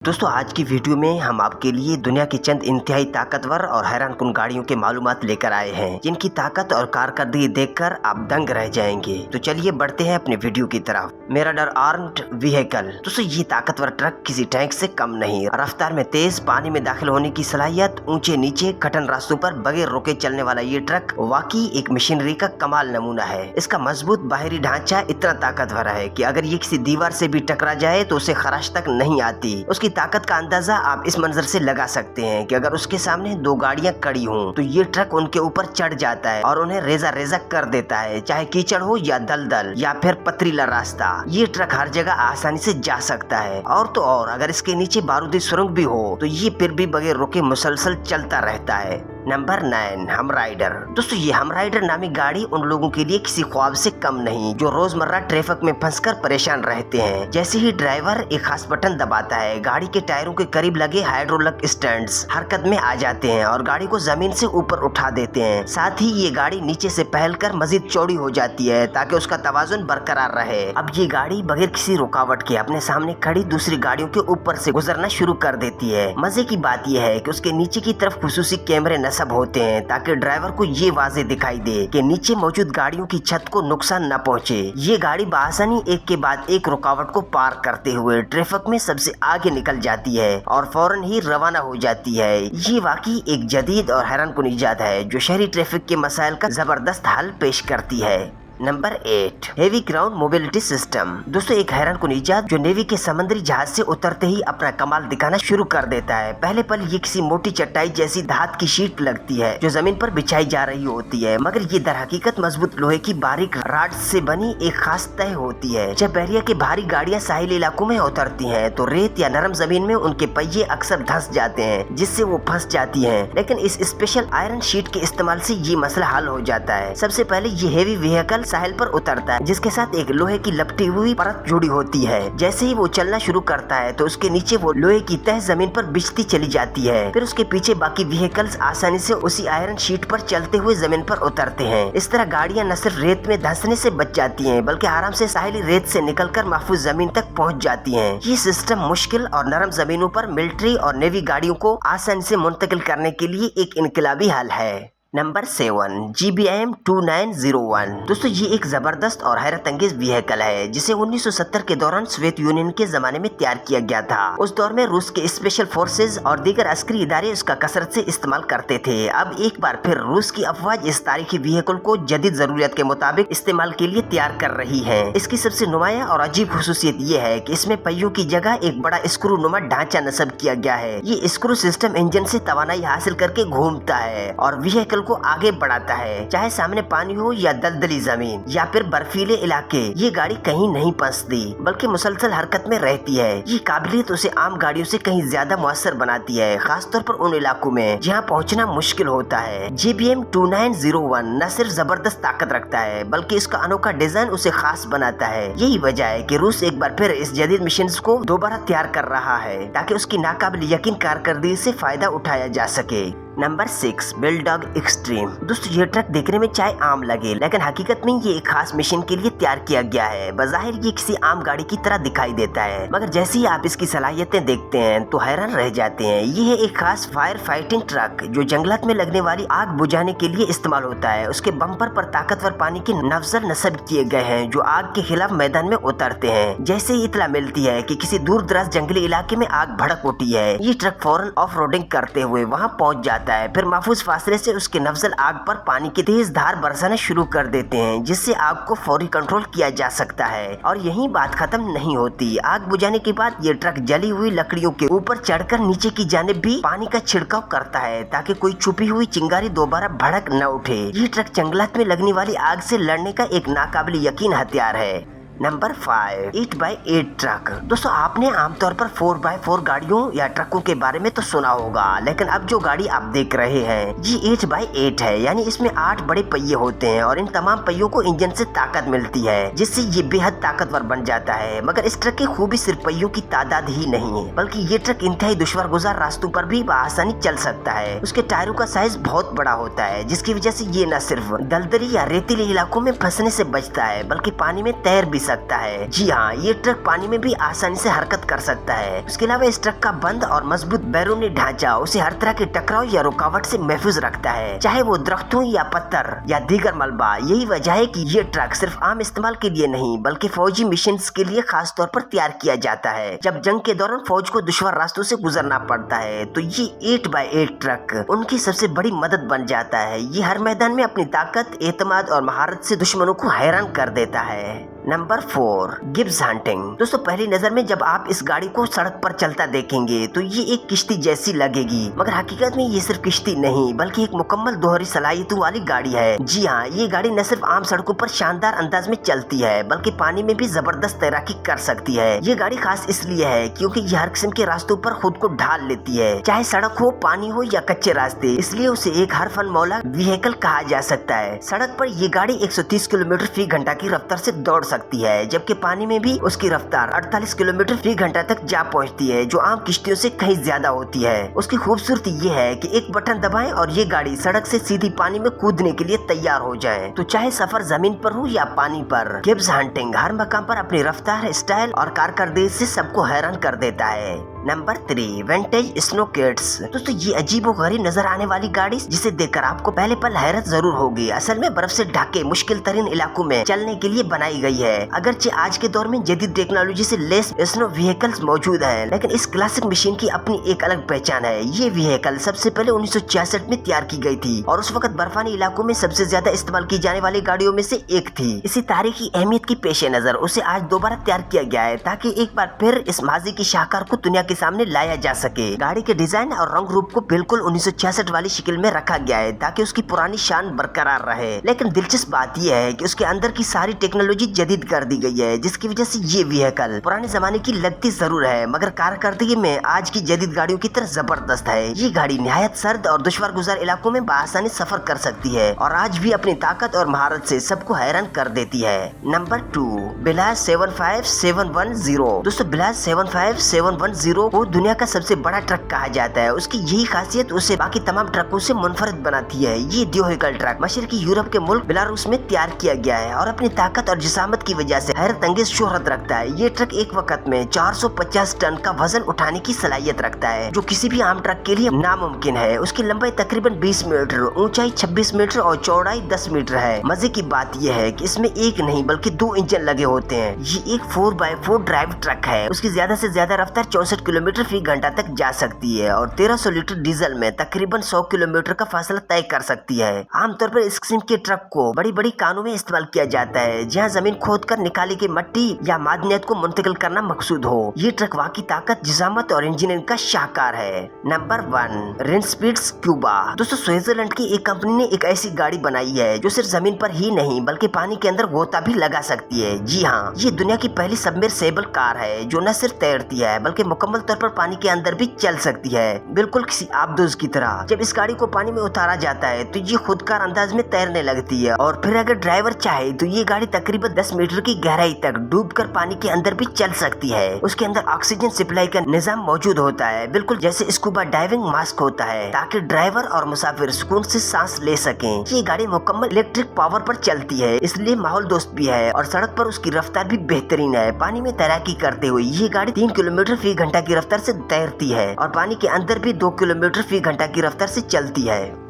दोस्तों आज की वीडियो में हम आपके लिए दुनिया की चंद इंतहाई ताकतवर और हैरानकुन गाड़ियों के मालूमात लेकर आए हैं जिनकी ताकत और कारकर्दगी देखकर आप दंग रह जाएंगे। तो चलिए बढ़ते हैं अपने वीडियो की तरफ। मिराडोर आर्म्ड व्हीकल। दोस्तों ये ताकतवर ट्रक किसी टैंक से कम नहीं, रफ्तार में तेज, पानी में दाखिल होने की सलाहियत, ऊंचे नीचे कठिन रास्तों पर बगैर रुके चलने वाला ये ट्रक वाकई एक मशीनरी का कमाल नमूना है। इसका मजबूत बाहरी ढांचा इतना ताकतवर है कि अगर ये किसी दीवार से भी टकरा जाए तो उसे खराश तक नहीं आती। उसकी ताकत का अंदाजा आप इस मंजर से लगा सकते हैं कि अगर उसके सामने दो गाड़ियां खड़ी हों तो ये ट्रक उनके ऊपर चढ़ जाता है और उन्हें रेजा रेजा कर देता है, चाहे कीचड़ हो या दलदल या फिर पथरीला रास्ता। ये ट्रक हर जगह आसानी से जा सकता है और तो और अगर इसके नीचे बारूदी सुरंग भी हो तो ये फिर भी बगैर रुके मुसलसल चलता रहता है। नंबर 9, हम राइडर। दोस्तों ये हम राइडर नामी गाड़ी उन लोगों के लिए किसी ख्वाब से कम नहीं जो रोजमर्रा ट्रैफिक में फंसकर परेशान रहते हैं। जैसे ही ड्राइवर एक खास बटन दबाता है, गाड़ी के टायरों के करीब लगे हाइड्रोलिक स्टैंड्स हरकत में आ जाते हैं और गाड़ी को जमीन से ऊपर उठा देते हैं। साथ ही ये गाड़ी नीचे से पहलकर मजीद चौड़ी हो जाती है ताकि उसका तवाजुन बरकरार रहे। अब ये गाड़ी बगैर किसी रुकावट के अपने सामने खड़ी दूसरी गाड़ियों के ऊपर से गुजरना शुरू कर देती है। मजे की बात यह है कि उसके नीचे की तरफ खुसूसी कैमरे नस्ब होते हैं ताकि ड्राइवर को ये वाज़े दिखाई दे कि नीचे मौजूद गाड़ियों की छत को नुकसान न पहुंचे। ये गाड़ी बआसानी एक के बाद एक रुकावट को पार करते हुए ट्रैफिक में सबसे आगे निकल जाती है और फौरन ही रवाना हो जाती है। ये वाकई एक जदीद और हैरानकुन इजाद है जो शहरी ट्रैफिक के मसाइल का जबरदस्त हल पेश करती है। Number 8, heavy ground mobility system. दोस्तों एक हैरानकुन इजाद जो नेवी के समुद्री जहाज से उतरते ही अपना कमाल दिखाना शुरू कर देता है। पहले पल ये किसी मोटी चटाई जैसी धात की शीट लगती है जो जमीन पर बिछाई जा रही होती है, मगर ये दर हकीकत मजबूत लोहे की बारीक राड से बनी एक खास तह होती है। जब बहरिया की भारी गाड़ियां साहिल इलाकों में उतरती हैं तो रेत या नरम जमीन में उनके पहिए अक्सर धंस जाते हैं जिससे वो फंस जाती हैं, लेकिन इस स्पेशल आयरन शीट के इस्तेमाल से ये मसला हल हो जाता है। सबसे पहले ये हेवी व्हीकल साहिल पर उतरता है जिसके साथ एक लोहे की लपटी हुई परत जुड़ी होती है। जैसे ही वो चलना शुरू करता है तो उसके नीचे वो लोहे की तह जमीन पर बिछती चली जाती है। फिर उसके पीछे बाकी व्हीकल्स आसानी से उसी आयरन शीट पर चलते हुए जमीन पर उतरते हैं। इस तरह गाड़ियां न सिर्फ रेत में धंसने से बच जाती हैं बल्कि आराम से साहिली रेत से निकलकर महफूज जमीन तक पहुंच जाती हैं। ये सिस्टम मुश्किल और नरम जमीनों पर मिलिट्री और नेवी गाड़ियों को आसानी से मुंतकिल करने के लिए एक इनकलाबी हल है। Number 7, GBM 2901। दोस्तों ये एक जबरदस्त और हैरत अंगेज व्हीकल है जिसे 1970 के दौरान सोवियत यूनियन के जमाने में तैयार किया गया था। उस दौर में रूस के स्पेशल फोर्सेज और दीगर अस्करी इदारे इसका कसरत से इस्तेमाल करते थे। अब एक बार फिर रूस की अफवाज इस तारीखी व्हीकल को जदीद जरूरियत के मुताबिक इस्तेमाल के लिए तैयार कर रही है। इसकी सबसे नुमाया और अजीब खुसूसियत ये है कि इसमें पहियों की जगह एक बड़ा स्क्रू नुमा ढांचा नस्ब किया गया है। ये स्क्रू सिस्टम इंजन से तवानाई हासिल करके घूमता है और व्हीकल को आगे बढ़ाता है, चाहे सामने पानी हो या दलदली जमीन या फिर बर्फीले इलाके। ये गाड़ी कहीं नहीं फंसती बल्कि मुसलसल हरकत में रहती है। ये काबिलियत उसे आम गाड़ियों से कहीं ज्यादा मुअस्सर बनाती है, खासतौर पर उन इलाकों में जहाँ पहुँचना मुश्किल होता है। GBM 2901 न सिर्फ जबरदस्त ताकत रखता है बल्कि इसका अनोखा डिजाइन उसे खास बनाता है। यही वजह है कि रूस एक बार फिर इस जदीद मिशन को दोबारा तैयार कर रहा है ताकि उसकी नाकाबिल यकीन कारकर्दगी से फायदा उठाया जा सके। Number 6, bulldog extreme. दोस्तों ये ट्रक देखने में चाहे आम लगे लेकिन हकीकत में ये एक खास मिशन के लिए तैयार किया गया है। बज़ाहिर ये किसी आम गाड़ी की तरह दिखाई देता है मगर जैसे ही आप इसकी सलाहियतें देखते हैं तो हैरान रह जाते हैं। ये है एक खास फायर फाइटिंग ट्रक जो जंगलात में लगने वाली आग बुझाने के लिए इस्तेमाल होता है। उसके बम्पर पर ताकतवर पानी के नफ्जल नस्ब किए गए हैं जो आग के खिलाफ मैदान में उतरते हैं। जैसे ही इतला मिलती है कि किसी दूर दराज जंगली इलाके में आग भड़क उठी है, ये ट्रक फौरन ऑफ रोडिंग करते हुए वहाँ पहुँच जाता है। फिर महफूज फासले से उसके नफ्जल आग पर पानी की तेज धार बरसाना शुरू कर देते हैं जिससे आग को फौरी कंट्रोल किया जा सकता है। और यही बात खत्म नहीं होती। आग बुझाने के बाद ये ट्रक जली हुई लकड़ियों के ऊपर चढ़कर नीचे की जानिब भी पानी का छिड़काव करता है ताकि कोई छुपी हुई चिंगारी दोबारा भड़क न उठे। ये ट्रक जंगलात में लगने वाली आग से लड़ने का एक नाकाबिल यकीन हथियार है। Number 5, 8x8 truck. दोस्तों आपने आमतौर पर 4x4 गाड़ियों या ट्रकों के बारे में तो सुना होगा, लेकिन अब जो गाड़ी आप देख रहे हैं ये 8x8 है, यानी इसमें 8 बड़े पहिए होते हैं और इन तमाम पहियों को इंजन से ताकत मिलती है जिससे ये बेहद ताकतवर बन जाता है। मगर इस ट्रक की खूबी सिर्फ पहियों की तादाद ही नहीं है बल्कि ये ट्रक इंतहाई दुश्वार गुजार रास्तों पर भी आसानी चल सकता है। उसके टायरों का साइज बहुत बड़ा होता है जिसकी वजह से ये न सिर्फ दलदली या रेतीले इलाकों में फंसने से बचता है बल्कि पानी में तैर भी सकता है। जी हाँ, ये ट्रक पानी में भी आसानी से हरकत कर सकता है। उसके अलावा इस ट्रक का बंद और मजबूत बैरूनी ढांचा उसे हर तरह के टकराव या रुकावट से महफूज रखता है, चाहे वो दरख्त हो या पत्थर या दीगर मलबा। यही वजह है कि ये ट्रक सिर्फ आम इस्तेमाल के लिए नहीं बल्कि फौजी मिशन के लिए खास तौर पर तैयार किया जाता है। जब जंग के दौरान फौज को दुश्वार रास्तों से गुजरना पड़ता है तो ये 8x8 ट्रक उनकी सबसे बड़ी मदद बन जाता है। ये हर मैदान में अपनी ताकत, एतमाद और महारत से दुश्मनों को हैरान कर देता है। Number 4, Gibbs hunting. दोस्तों, पहली नजर में जब आप इस गाड़ी को सड़क पर चलता देखेंगे तो ये एक किश्ती जैसी लगेगी, मगर हकीकत में ये सिर्फ किश्ती नहीं बल्कि एक मुकम्मल दोहरी सलाहियतों वाली गाड़ी है। जी हाँ, ये गाड़ी न सिर्फ आम सड़कों पर शानदार अंदाज में चलती है बल्कि पानी में भी जबरदस्त तैराकी कर सकती है। ये गाड़ी खास इसलिए है क्योंकि ये हर किस्म के रास्तों पर खुद को ढाल लेती है, चाहे सड़क हो, पानी हो या कच्चे रास्ते। इसलिए उसे एक हर फन मौला व्हीकल कहा जा सकता है। सड़क पर ये गाड़ी 130 किलोमीटर फी घंटा की रफ्तार से दौड़ सकती है, जबकि पानी में भी उसकी रफ्तार 48 किलोमीटर फी घंटा तक जा पहुंचती है, जो आम किश्तियों से कहीं ज्यादा होती है। उसकी खूबसूरती ये है कि एक बटन दबाएं और ये गाड़ी सड़क से सीधी पानी में कूदने के लिए तैयार हो जाए। तो चाहे सफर जमीन पर हो या पानी पर, गिब्स हंटिंग हर मकाम पर अपनी रफ्तार, स्टाइल और कारकर्दगी से सबको हैरान कर देता है। Number 3, vintage snow kids. दोस्तों, ये अजीबोगरीब नजर आने वाली गाड़ी जिसे देखकर आपको पहले पल हैरत जरूर होगी, असल में बर्फ से ढके मुश्किल तरीन इलाकों में चलने के लिए बनाई गई है। अगरचे आज के दौर में जदीद टेक्नोलॉजी से लेस स्नो व्हीकल्स मौजूद हैं, लेकिन इस क्लासिक मशीन की अपनी एक अलग पहचान है। ये व्हीकल सबसे पहले 1966 में तैयार की गई थी और उस वक्त बर्फानी इलाकों में सबसे ज्यादा इस्तेमाल की जाने वाली गाड़ियों में से एक थी। इसी तारीखी अहमियत की पेश नजर उसे आज दोबारा तैयार किया गया है ताकि एक बार फिर इस माजी की शाहकार को दुनिया के सामने लाया जा सके। गाड़ी के डिजाइन और रंग रूप को बिल्कुल 1966 वाली शक्ल में रखा गया है ताकि उसकी पुरानी शान बरकरार रहे। लेकिन दिलचस्प बात यह है कि उसके अंदर की सारी टेक्नोलॉजी जदीद कर दी गई है, जिसकी वजह से ये व्हीकल पुराने जमाने की लगती जरूर है मगर कारकर्दगी में आज की जदीद गाड़ियों की तरह जबरदस्त है। ये गाड़ी निहायत सर्द और दुश्वार गुजार इलाकों में बआसानी सफर कर सकती है और आज भी अपनी ताकत और महारत से सबको हैरान कर देती है। नंबर 2, बिलाज 75710। दोस्तों, बिलाज 75710 को दुनिया का सबसे बड़ा ट्रक कहा जाता है। उसकी यही खासियत उसे बाकी तमाम ट्रकों से मुनफरिद बनाती है। ये व्हीकल ट्रक मशरकी यूरोप के मुल्क बेलारूस में तैयार किया गया है और अपनी ताकत और जिसामत की वजह से हैरत अंगेज शोहरत रखता है। ये ट्रक एक वक्त में 450 टन का वजन उठाने की सलाहियत रखता है, जो किसी भी आम ट्रक के लिए नामुमकिन है। उसकी लंबाई तकरीबन 20 मीटर, ऊंचाई 26 मीटर और चौड़ाई 10 मीटर है। मजे की बात यह है कि इसमें एक नहीं बल्कि 2 इंजन लगे होते हैं। ये एक 4x4 ड्राइव ट्रक है। उसकी ज्यादा से ज्यादा रफ्तार 64 किलोमीटर फी घंटा तक जा सकती है और 1300 लीटर डीजल में तकरीबन 100 किलोमीटर का फासला तय कर सकती है। आमतौर पर इस किस्म के ट्रक को बड़ी बड़ी कानों में इस्तेमाल किया जाता है, जहां जमीन खोद कर निकाली गई मिट्टी या मादनियत को मुंतकिल करना मकसूद हो। ये ट्रक वाकई ताकत, जिसामत और इंजीनियरिंग का शाहकार है। Number 1, Rinspeed's sQuba. दोस्तों, स्विट्जरलैंड की एक कंपनी ने एक ऐसी गाड़ी बनाई है जो सिर्फ जमीन पर ही नहीं बल्कि पानी के अंदर गोता भी लगा सकती है। जी हाँ, ये दुनिया की पहली सबमर्सिबल कार है जो न सिर्फ तैरती है बल्कि मुकम्मल तौर पर पानी के अंदर भी चल सकती है, बिल्कुल किसी आबदोज की तरह। जब इस गाड़ी को पानी में उतारा जाता है तो ये खुदकार अंदाज में तैरने लगती है और फिर अगर ड्राइवर चाहे तो ये गाड़ी तकरीबन 10 मीटर की गहराई तक डूबकर पानी के अंदर भी चल सकती है। उसके अंदर ऑक्सीजन सप्लाई का निजाम मौजूद होता है, बिल्कुल जैसे स्कूबा डाइविंग मास्क होता है, ताकि ड्राइवर और मुसाफिर सुकून से सांस ले सकें। ये गाड़ी मुकम्मल इलेक्ट्रिक पावर पर चलती है, इसलिए माहौल दोस्त भी है और सड़क पर उसकी रफ्तार भी बेहतरीन है। पानी में तैराकी करते हुए ये गाड़ी 3 किलोमीटर फी घंटा की रफ्तार से तैरती है और पानी के अंदर भी 2 किलोमीटर फी घंटा की रफ्तार से चलती है।